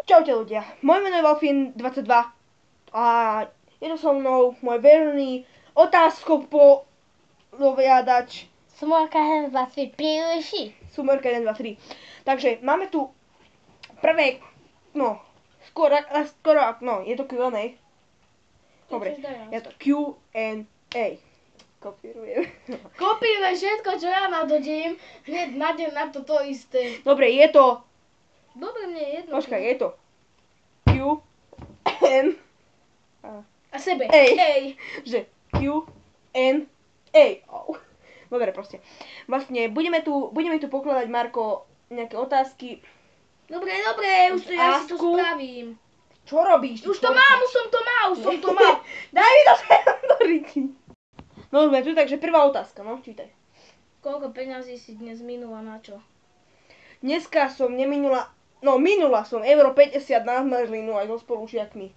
Čaute ľudia, moje meno je Valfin22 a je to so mnou môj verný otázkopodoviadač Sumorka 1, 2, 3, príliši. Sumorka 1, 2, 3. Takže máme tu prvé, je to Q&A. Dobre, je to Q&A. Kopírujem. Kopírujem všetko, čo ja nadodím, hneď nájdem na to isté. Dobre, je to... Dobre, mne je jedno. Počkaj, je to Q&A. A sebe. Ej. Že Q&A. Dobre, proste. Vlastne, budeme tu pokladať, Marko, nejaké otázky. Dobre, už to ja si to spravím. Čo robíš? Už to mám. Daj mi to sem do ryti. No sme tu, takže prvá otázka, no, čítaj. Koľko peňazí si dnes minula na čo? Dneska som minula som euro 50 na zmrzlinu aj so spolužiakmi.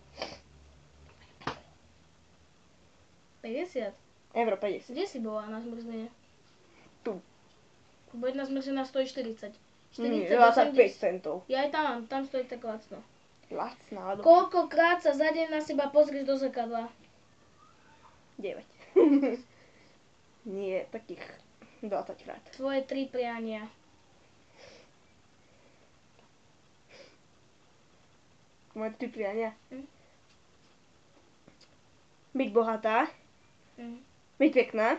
50? Euro 50. Kde si bola na zmrzline? Tu. Bo jedna zmrzlina stojí 40. 25 centov. Ja aj tam stojí tak lacno. Lacná, dobre. Koľkokrát sa za deň na seba pozrieš do zrkadla? 9. Nie, takých 20 krát. Tvoje 3 priania. Moje 3 priania? Byť bohatá. Byť pekná.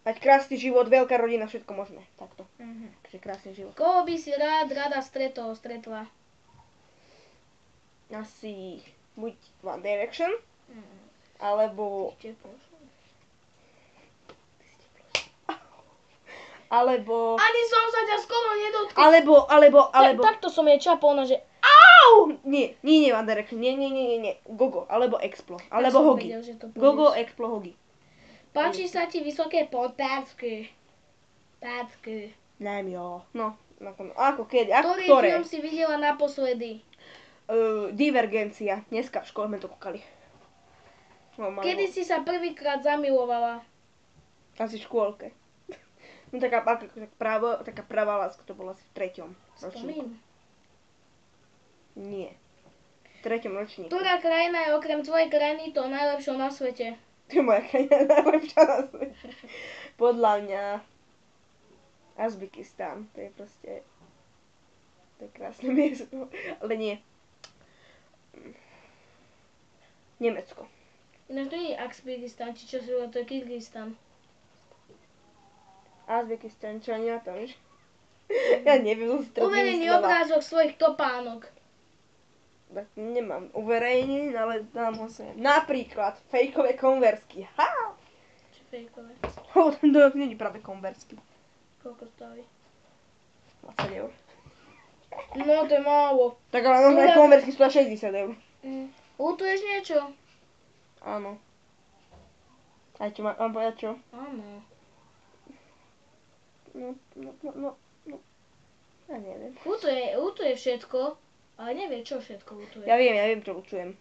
Mať krásny život, veľká rodina, všetko možné. Takto. Takže krásny život. Koho by si rada stretla? Asi buď One Direction, alebo... Alebo... Ani som sa ťa skoro nedotkol. Alebo... Takto som jej čapol na že... Au! Nie, One Direction, nie. Gogo, alebo Explo, alebo Hogi. Gogo, Explo, Hogi. Páči sa ti vysoké podpásky? Pácky. Neviem, jo. No, ako kedy, Ktorý film si videla naposledy? Divergencia. Dneska v škole sme to kúkali. Kedy si sa prvýkrát zamilovala? Asi v škôlke. No taká pravá láska, to bola asi v 3. ročníku. Nie. V 3. ročníku. Ktorá krajina je okrem tvojej krajiny to najlepšou na svete? To je moja krajina najlepšia na svete. Podľa mňa Uzbekistán. To je proste... To je krásne miesto. Ale nie. Nemecko. Ináč to nie je Uzbekistán, či čo si to je Kyrgyzstan. Uzbekistán, čo ani na tom, že? Ja neviem, Uverejni obrázok svojich topánok. Tak nemám uverejnený, ale dám ho sem. Napríklad fejkové konversky. Ha! Čo fejkové? To nie je práve konversky. Koľko stojí? 20 eur. No to je málo. Tak ale normálne konversky stojí 60 eur. Lutuješ niečo? Áno. Aj čo mám povedať čo? Áno. No. Ja neviem. Lutuje všetko, ale nevie čo všetko lutuje. Ja viem čo lutujem.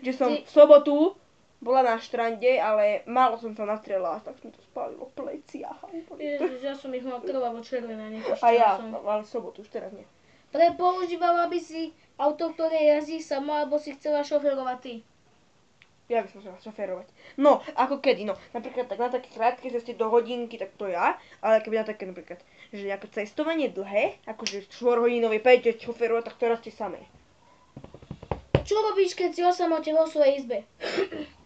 Že som v sobotu bola na štrande, ale málo som sa nastrelala, tak som to spálilo v pleciach. Ježiš, ja som ich mal krvavo červené nejakým časom. A ja, som. ale v sobotu, už teraz nie. Používala by si auto, ktoré jazdí sama, alebo si chcela šoférovať ty? Ja by som chcela šoférovať. No, ako kedy, no. Napríklad tak na také krátke ceste do hodinky, tak to ja. Ale keby na také napríklad, že ako cestovanie dlhé, akože 4-hodinové pejte šoférovať, tak to radšej samé. Čo robíš, keď si o samote vo svojej izbe?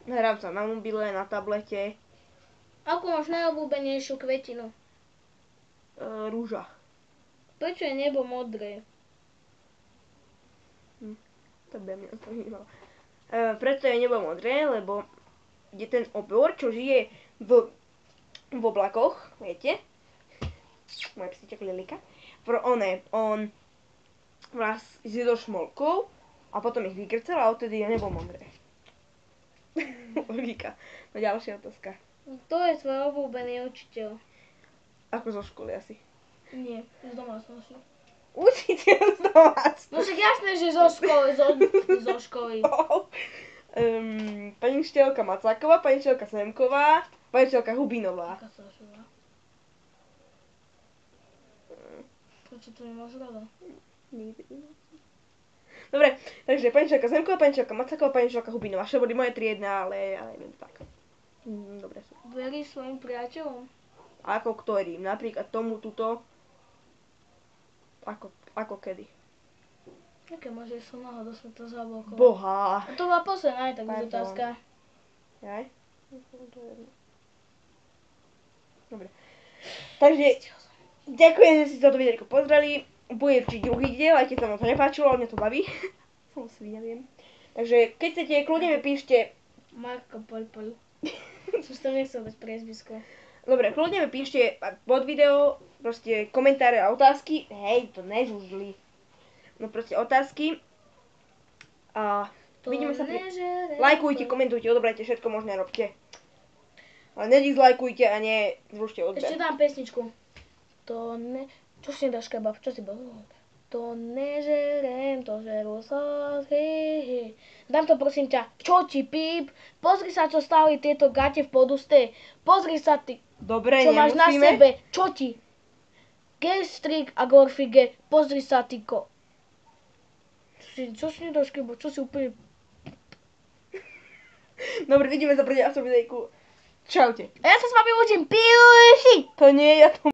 Hrám sa na mobile, na tablete. Ako máš najobľúbenejšiu kvetinu? Rúža. Prečo je nebo modré? To by mňa to vnímalo. Preto je nebo modré, lebo je ten obor, čo žije v oblakoch, viete? Moja psíček Lilika. On zjedol šmolkou a potom ich vykrcel a odtedy je nebo modré. Logika. No ďalšia otázka. Kto je tvoj obľúbený učiteľ? Ako zo školy asi. Nie, z domácnosti. Učiteľ z domácnosti. No však jasné, že zo školy. Pani učiteľka Macáková, pani učiteľka Semková, pani učiteľka Hubinová. Aká sa škola? Prečo to nemáš rada? Nikdy. Dobre, takže pani učiteľka Zemková, pani učiteľka Macáková, pani učiteľka Hubinová. Všetko boli moje triedne, ale neviem tak. Dobre sú. Veríš svojim priateľom? Ako ktorým? Napríklad tomu tuto. Ako kedy? Aké môže som náhodou sme to zablokol. Boha. A to bola posledná aj tak Pardon. otázka. Jaj? Dobre. Takže, ďakujem, že ste toto videjko pozreli. Bude určite druhý diel, aj keď sa vám to nepáčilo, mňa to baví. Som svinia, viem. Takže, keď chcete, kľudne mi píšte. Marko Polpol. Som si to nechcel dať priezvisko. Dobre, kľudne mi píšte pod video proste komentáre a otázky. Hej, to nežužli. No proste otázky. A vidíme sa pri... Lajkujte, komentujte, odobrajte, všetko možné robte. Ale nedizlajkujte a nezrušte odber. Ešte dám pesničku. To ne... Čo si nedáš kebab? Čo si bol? To nežerem, to žeru sosy. Dám to prosím ťa. Čo ti píp? Pozri sa, čo stáli tieto gate v poduste. Pozri sa ty. Dobre, Čo máš na nemusíme. sebe? Čo ti? Gestrik a Gorfige. Pozri sa, tyko. Čo si nedáš kebab? Čo si úplne... Dobre, vidíme sa pri ďalšom videjku. Čaute. A ja sa s vami učím. Piluši. To nie, ja to